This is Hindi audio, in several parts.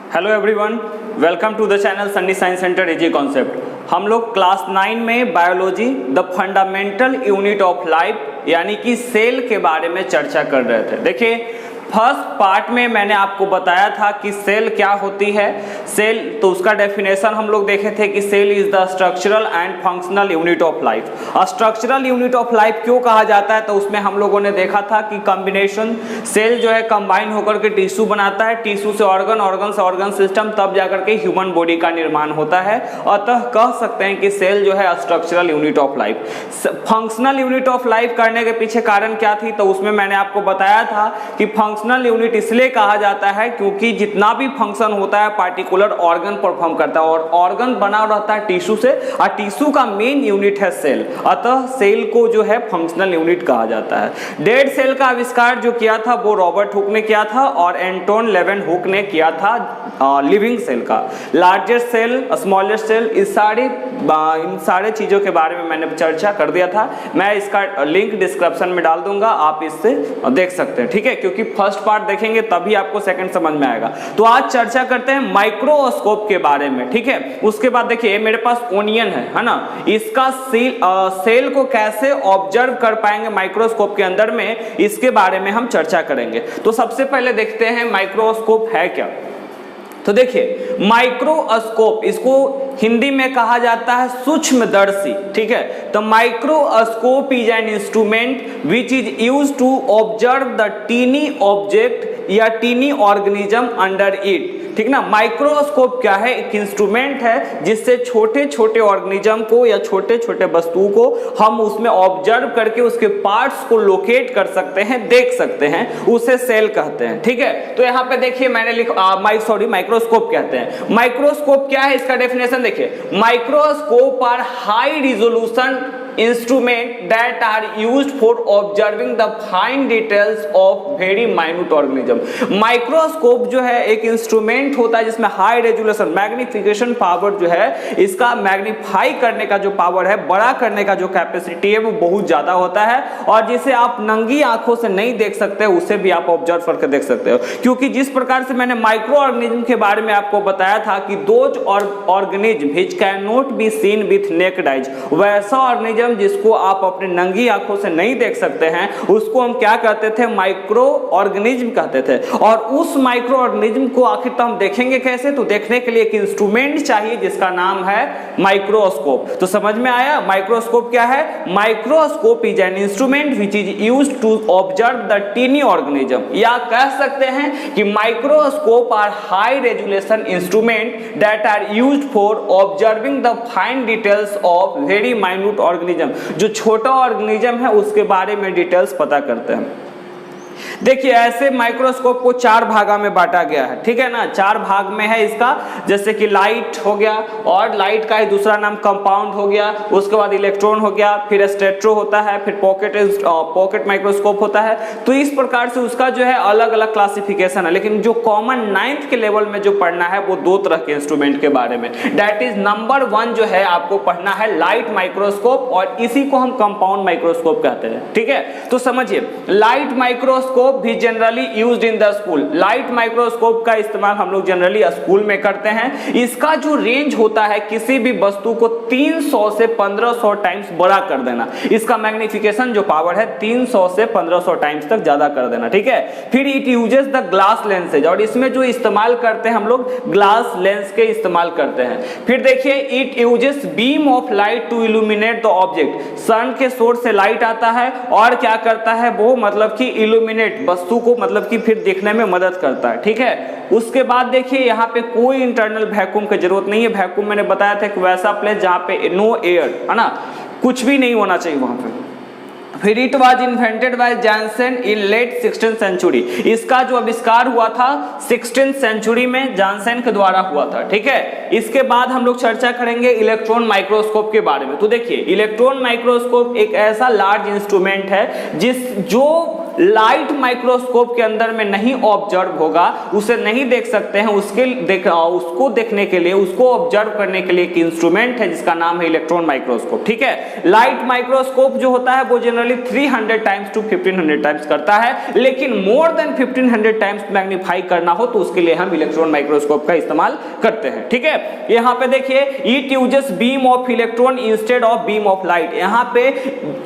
Hello everyone, welcome to the channel Sunny science centre AG concept. हम लोग क्लास 9 में biology the fundamental unit of life यानी कि सेल के बारे में चर्चा कर रहे थे। देखिए, फर्स्ट पार्ट में मैंने आपको बताया था कि सेल क्या होती है। सेल तो उसका डेफिनेशन हम लोग देखे थे कि cell is the structural and functional unit of life. Structural unit of life क्यों कहा जाता है, तो उसमें हम लोगों ने देखा था कि कॉम्बिनेशन सेल जो है कंबाइन होकर के टिश्यू बनाता है, टिश्यू से ऑर्गन, ऑर्गन से ऑर्गन सिस्टम, तब जाकर के ह्यूमन बॉडी का निर्माण होता है। अतः कह सकते हैं कि सेल जो है structural unit of life. Functional unit of life करने के पीछे कारण क्या थी, तो उसमें मैंने आपको बताया था कि फंक्शनल यूनिट इसलिए कहा जाता है क्योंकि जितना भी फंक्शन होता है पार्टिकुलर ऑर्गन परफॉर्म करता है, और ऑर्गन बना रहता है टिश्यू से, और टिश्यू का मेन यूनिट है सेल। अतः सेल को जो है फंक्शनल यूनिट कहा जाता है। डेड सेल का आविष्कार जो किया था वो रॉबर्ट हुक ने किया था, और एंटोन लेवेनहुक ने किया था लिविंग सेल का। लार्जेस्ट सेल, स्मॉलेस्ट सेल, इन सारे चीजों के बारे में मैंने चर्चा कर दिया था। मैं इसका लिंक डिस्क्रिप्शन में डाल दूंगा, आप इससे देख सकते हैं, ठीक है, क्योंकि फर्स्ट पार्ट देखेंगे तभी आपको सेकंड समझ में आएगा। तो आज चर्चा करते हैं माइक्रोस्कोप के बारे में, ठीक है। उसके बाद देखिए, मेरे पास ओनियन है ना, इसका सेल को कैसे ऑब्जर्व कर पाएंगे माइक्रोस्कोप के अंदर में, इसके बारे में हम चर्चा करेंगे। तो सबसे पहले देखते हैं माइक्रोस्कोप है क्या। तो देखिए, माइक्रोस्कोप इसको हिंदी में कहा जाता है सूक्ष्मदर्शी, ठीक है। तो microscope is an instrument which is used to observe the tiny object या टीनी ऑर्गेनिज्म अंडर इट, ठीक ना। माइक्रोस्कोप क्या है, एक इंस्ट्रूमेंट है जिससे छोटे छोटे ऑर्गेनिज्म को या छोटे छोटे वस्तुओं को हम उसमें ऑब्जर्व करके उसके पार्ट्स को लोकेट कर सकते हैं, देख सकते हैं, उसे सेल कहते हैं, ठीक है। तो यहाँ पे देखिए मैंने माइक्रोस्कोप कहते हैं। माइक्रोस्कोप क्या है, इसका डेफिनेशन देखिए, microscope are high resolution instrument that are used for observing the fine details of very minute organism। Microscope जो है एक इंस्ट्रूमेंट होता है जिसमें हाई रेजोल्यूशन, मैग्निफिकेशन पावर जो है, इसका मैग्नीफाई करने का जो पावर है, बड़ा करने का जो कैपेसिटी है, वो बहुत ज्यादा होता है, और जिसे आप नंगी आंखों से नहीं देख सकते, उसे भी आप ऑब्जर्व करके देख सकते हो। क्योंकि जिस प्रकार से मैंने माइक्रो ऑर्गेनिज्म के बारे में आपको बताया था कि those organism which can not be seen with naked eyes, वैसा ऑर्गेनिज्म जिसको आप अपने नंगी आंखों से नहीं देख सकते हैं, उसको हम क्या कहते थे, माइक्रो ऑर्गेनिज्म कहते थे। और उस माइक्रो ऑर्गेनिज्म को आखिर तो हम देखेंगे कैसे, तो देखने के लिए एक इंस्ट्रूमेंट चाहिए जिसका नाम है माइक्रोस्कोप। तो समझ में आया माइक्रोस्कोप क्या है। Microscope is an instrument which is used to observe the tiny organism, या कह सकते हैं कि microscope are high resolution instrument that are used for observing the fine details of very minute organism. जो छोटा ऑर्गेनिज्म है उसके बारे में डिटेल्स पता करते हैं। देखिए, ऐसे माइक्रोस्कोप को चार भागा में बांटा गया है, ठीक है ना। चार भाग में है इसका, जैसे कि लाइट हो गया, और लाइट का ही दूसरा नाम कंपाउंड हो गया, उसके बाद इलेक्ट्रॉन हो गया, फिर स्टेट्रो होता है, फिर पॉकेट माइक्रोस्कोप होता है। तो इस प्रकार से उसका जो है अलग अलग क्लासिफिकेशन है, लेकिन जो कॉमन 9th के लेवल में जो पढ़ना है वो दो तरह के इंस्ट्रूमेंट के बारे में। दैट इज नंबर 1 जो है आपको पढ़ना है लाइट माइक्रोस्कोप, और इसी को हम कंपाउंड माइक्रोस्कोप कहते हैं, ठीक है। तो समझिए, लाइट माइक्रोस्कोप भी generally used in the school. Light microscope का इस्तेमाल हम लोग जनरली स्कूल में करते हैं। इसका जो रेंज होता है किसी भी वस्तु को 300 से 1500 टाइम्स बड़ा कर देना। इसका मैग्निफिकेशन जो पावर है 300 से 1500 टाइम्स तक ज्यादा कर देना, ठीक है। फिर it uses the glass lenses, और इसमें जो इस्तेमाल करते हैं हम लोग ग्लास लेंस के इस्तेमाल करते हैं। फिर देखिए, it uses beam of light to illuminate the object. Sun के सोर्स से लाइट आता है और क्या करता है वो, मतलब कि इल्यूमिनेट वस्तु को, मतलब कि फिर देखने में मदद करता है, ठीक है। उसके बाद देखिए, यहाँ पे कोई इंटरनल वैक्यूम की जरूरत नहीं है। वैक्यूम मैंने बताया था कि वैसा प्लेस जहाँ पे नो एयर है ना, कुछ भी नहीं होना चाहिए वहां पे। फिर it was invented by Johnson in late 16th century. इसका जो आविष्कार हुआ था 16th सेंचुरी में जॉनसन के द्वारा हुआ था, ठीक है। इसके बाद हम लोग चर्चा करेंगे इलेक्ट्रॉन माइक्रोस्कोप के बारे में। तो देखिए, इलेक्ट्रॉन माइक्रोस्कोप एक ऐसा लार्ज इंस्ट्रूमेंट है जो लाइट माइक्रोस्कोप के अंदर में नहीं ऑब्जर्व होगा, उसे नहीं देख सकते हैं, उसको देखने के लिए, उसको ऑब्जर्व करने के लिए एक इंस्ट्रूमेंट है जिसका नाम है इलेक्ट्रॉन माइक्रोस्कोप। ठीक है, लाइट माइक्रोस्कोप जो होता है वो जनरली 300 टाइम्स टू 1500 टाइम्स करता है, लेकिन मोर देन 1500 टाइम्स मैग्नीफाई करना हो तो उसके लिए हम इलेक्ट्रॉन माइक्रोस्कोप का इस्तेमाल करते हैं। ठीक है, यहां पे देखिए it uses beam of electron instead of beam of light. यहां पे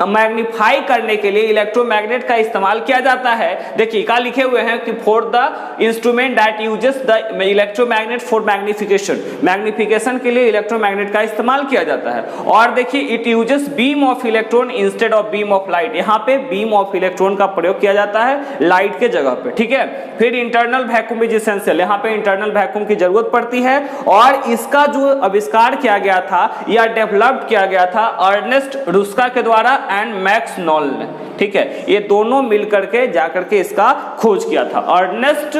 मैग्नीफाई करने के लिए इलेक्ट्रोमैग्नेट का इस्तेमाल किया जाता है। देखिए क्या लिखे हुए हैं कि for the instrument that uses the electromagnet for magnification, magnification के लिए इलेक्ट्रोमैग्नेट का इस्तेमाल किया जाता है। और देखिए it uses beam of electron instead of beam of light, यहां पे बीम ऑफ इलेक्ट्रॉन का प्रयोग किया जाता है लाइट के जगह पे। ठीक है, फिर इंटरनल वैक्यूम इज एसेंशियल, यहां पे इंटरनल वैक्यूम की जरूरत पड़ती है और इसका जो आविष्कार किया गया था या डेवलप किया गया था अर्नेस्ट रुस्का के द्वारा एंड मैक्स नॉल ने। ठीक है, ये दोनों मिलकर के जाकर के इसका खोज किया था, अर्नेस्ट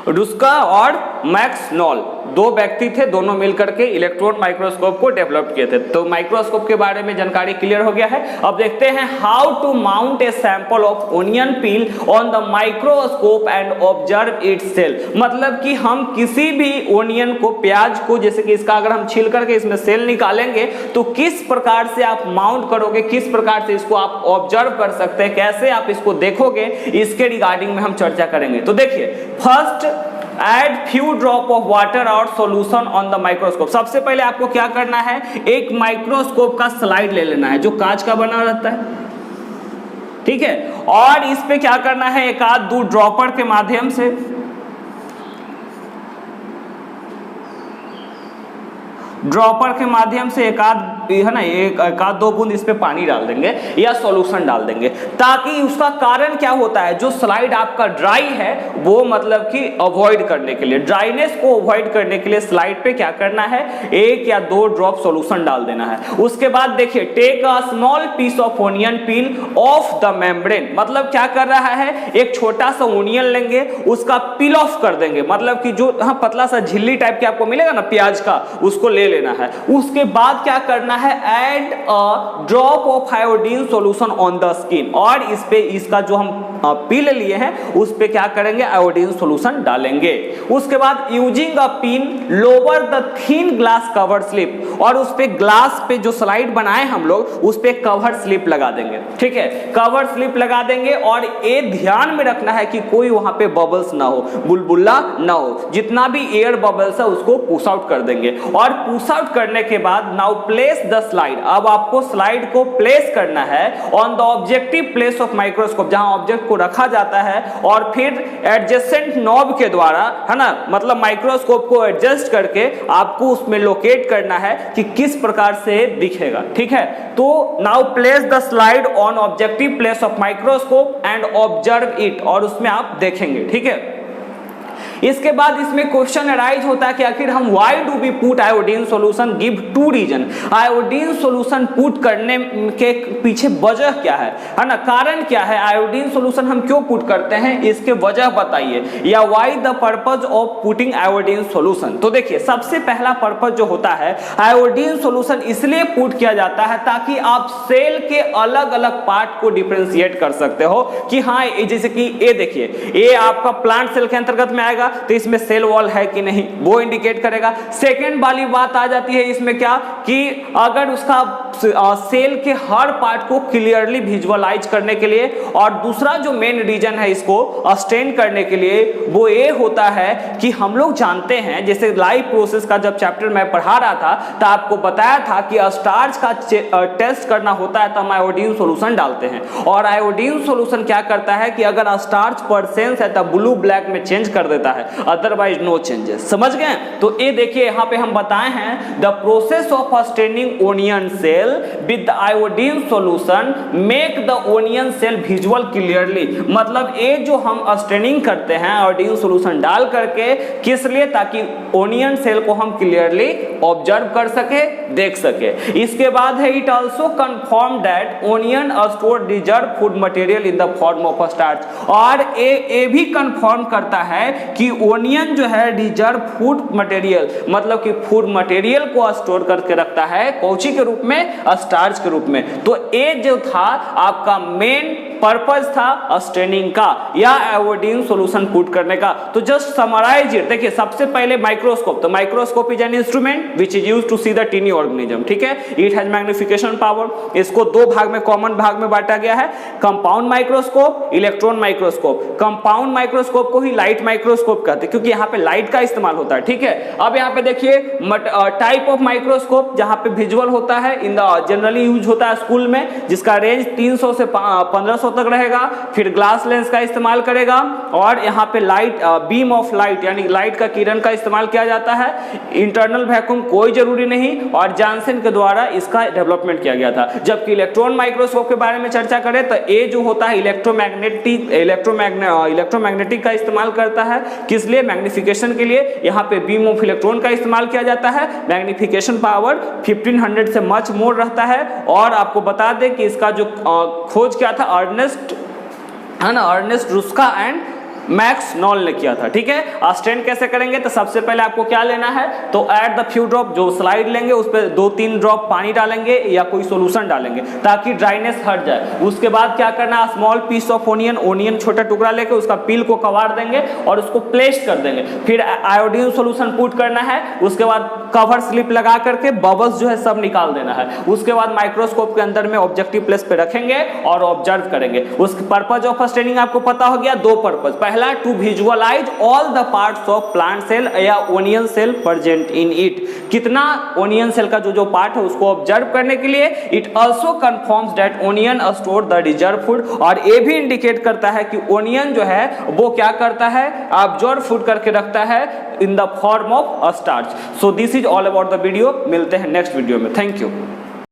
रुस्का और मैक्स नॉल, दो व्यक्ति थे, दोनों मिलकर के इलेक्ट्रॉन माइक्रोस्कोप को डेवलप किए थे। तो माइक्रोस्कोप के बारे में जानकारी क्लियर हो गया है। अब देखते हैं how to mount a sample of onion peel on the microscope and observe its cell. मतलब कि हम किसी भी ओनियन को, प्याज को, जैसे कि इसका अगर हम छील करके इसमें सेल निकालेंगे तो किस प्रकार से आप माउंट करोगे, किस प्रकार से इसको आप ऑब्जर्व कर सकते हैं, कैसे आप इसको देखोगे, इसके रिगार्डिंग में हम चर्चा करेंगे। तो देखिए first aid few drop of water और सॉल्यूशन ऑन द माइक्रोस्कोप। सबसे पहले आपको क्या करना है, एक माइक्रोस्कोप का स्लाइड ले लेना है जो कांच का बना रहता है। ठीक है, और इस पे क्या करना है, एक आध दो ड्रॉपर के माध्यम से एक आध है ना, एक आध दो बूंद इस पे पानी डाल देंगे या सॉल्यूशन डाल देंगे, ताकि उसका कारण क्या होता है, जो स्लाइड आपका ड्राई है वो मतलब कि अवॉइड करने के लिए, ड्राइनेस को अवॉइड करने के लिए स्लाइड पे क्या करना है, एक या दो ड्रॉप सॉल्यूशन डाल देना है। उसके बाद देखिए take a small piece of onion peel of the membrane, मतलब क्या कर रहा है, एक छोटा सा ओनियन लेंगे, उसका पील ऑफ कर देंगे, मतलब कि जो पतला सा झिल्ली टाइप के आपको मिलेगा ना प्याज का, उसको ले लेना है। उसके बाद क्या करना है, add a drop of iodine solution on the skin, और इस पे इसका जो हम पील लिए हैं उस पे क्या करेंगे, आयोडीन सॉल्यूशन डालेंगे। उसके बाद using a pin lower the thin glass cover slip, और उस पे ग्लास पे जो स्लाइड बनाए हम लोग उस पे कवर स्लिप लगा देंगे। ठीक है, कवर स्लिप लगा देंगे और ये ध्यान में रखना है कि कोई वहां पे बबल्स ना हो, बुलबुला ना हो, जितना भी एयर बबल्स है उसको पुश आउट कर देंगे। और पुश आउट करने के बाद नाउ प्लेस द स्लाइड, अब आपको स्लाइड को प्लेस करना है on the objective place of microscope, जहां ऑब्जेक्ट को रखा जाता है, और फिर एडजेसेंट नॉब के द्वारा, है ना, मतलब माइक्रोस्कोप को एडजस्ट करके आपको उसमें लोकेट करना है कि किस प्रकार से दिखेगा। ठीक है, तो now place the slide on objective place of microscope and observe it, और उसमें आप देखेंगे। ठीक है, इसके बाद इसमें क्वेश्चन अराइज होता है कि आखिर हम why do we put iodine solution, give two reason. Iodine solution put करने के पीछे वजह क्या है ना, कारण क्या है, आयोडीन सॉल्यूशन हम क्यों पुट करते हैं, इसके वजह बताइए, या why the purpose of putting iodine solution. तो देखिए सबसे पहला पर्पज जो होता है, आयोडीन सॉल्यूशन इसलिए पुट किया जाता है ताकि आप सेल के अलग अलग पार्ट को डिफरेंशिएट कर सकते हो कि हाँ, जैसे कि ये देखिए, ये आपका प्लांट सेल के अंतर्गत में आएगा तो इसमें सेल वॉल है कि नहीं वो इंडिकेट करेगा। सेकेंड वाली बात आ जाती है इसमें क्या, कि अगर उसका सेल के हर पार्ट को क्लियरली विजुअलाइज करने के लिए, और दूसरा जो मेन रीजन है इसको स्टेन करने के लिए, वो ये होता है कि हम लोग जानते हैं, जैसे लाइव प्रोसेस का जब चैप्टर मैं पढ़ा रहा था तो आपको बताया था कि स्टार्च का टेस्ट करना होता है तो हम आयोडीन सॉल्यूशन डालते हैं, और आयोडीन सॉल्यूशन क्या करता है कि अगर स्टार्च परसेंस है तो ब्लू ब्लैक में चेंज कर देता है, अदरवाइज नो चेंजेस। समझ गए? तो ये देखिए यहाँ पे हम बताए हैं the process of staining onion cell with the iodine solution make the onion cell visual clearly, मतलब ये जो हम स्टेनिंग करते हैं आयोडीन सॉल्यूशन डाल करके, किस लिए, ताकि ओनियन सेल को हम क्लियरली ऑब्जर्व कर सके, देख सके। इसके बाद है it also confirm that onion store reserve food material in the form of starch, और ये भी कंफर्म करता है कि कि ओनियन जो है रिजर्व फूड मटेरियल, मतलब कि फूड मटेरियल को स्टोर करके रखता है कौची के रूप में, स्टार्च के रूप में। तो ए जो था आपका मेन पर्पस था स्टेनिंग का या आयोडीन सॉल्यूशन पुट करने का। तो जस्ट समराइज इट, देखिए सबसे पहले माइक्रोस्कोप, तो microscope is an instrument which is used to see the tiny organism, ठीक है। It has magnification power. इसको दो भाग में, कॉमन भाग में बांटा गया है, compound microscope, electron microscope. Compound microscope को ही लाइट माइक्रोस्कोप कहते हैं क्योंकि यहाँ पे लाइट का इस्तेमाल होता है, ठीक है। अब यहाँ पे देखिए टाइप ऑफ माइक्रोस्कोप जहाँ पे विजुअल होता है, इन द जनरली यूज होता है स्कूल में, जिसका रेंज 300 से 1500 तक रहेगा। फिर ग्लास लेंस का इस्तेमाल करेगा और यहाँ पे लाइट, बीम ऑफ लाइट यानी लाइट का किरण का इस्तेमाल किया जाता है। इंटरनल वैक्यूम कोई जरूरी नहीं और जॉनसन के द्वारा इसका डेवलपमेंट किया गया था। जबकि इलेक्ट्रॉन माइक्रोस्कोप के बारे में चर्चा करें तो ए जो होता है इलेक्ट्रोमैग्नेटिक का इस्तेमाल करता है। किस लिए? मैग्निफिकेशन के लिए। यहाँ पे बीम ऑफ इलेक्ट्रॉन का इस्तेमाल किया जाता है। मैग्निफिकेशन पावर 1500 से मच मोर रहता है। और आपको बता दें कि इसका जो खोज क्या था, Ernest Ruska and Max Knoll ने किया था, ठीक है। स्टेन कैसे करेंगे? तो सबसे पहले आपको क्या लेना है, तो एट द फ्यू ड्रॉप, जो स्लाइड लेंगे उस पर 2-3 ड्रॉप पानी डालेंगे या कोई सॉल्यूशन डालेंगे ताकि ड्राइनेस हट जाए। उसके बाद क्या करना है, स्मॉल पीस ऑफ ओनियन छोटा टुकड़ा लेके उसका पील को कवर देंगे और उसको प्लेस कर देंगे। फिर आयोडीन सॉल्यूशन पुट करना है। उसके बाद कवर स्लिप लगा करके बबल्स जो है सब निकाल देना है। उसके बाद माइक्रोस्कोप के अंदर में ऑब्जेक्टिव प्लेस पे रखेंगे और ऑब्जर्व करेंगे। उस पर्पज ऑफ स्टेनिंग आपको पता हो गया, दो पर्पज। पहला, to visualise all the parts of plant cell या onion cell present in it, कितना ओनियन सेल का जो पार्ट है उसको ऑब्जर्व करने के लिए। It also confirms that onion store the reserve food, और ये भी इंडिकेट करता है कि ओनियन जो है वो क्या करता है, ऑब्जर्व फूड करके रखता है in the form of starch. So this is all about the video. मिलते हैं नेक्स्ट वीडियो में। Thank you.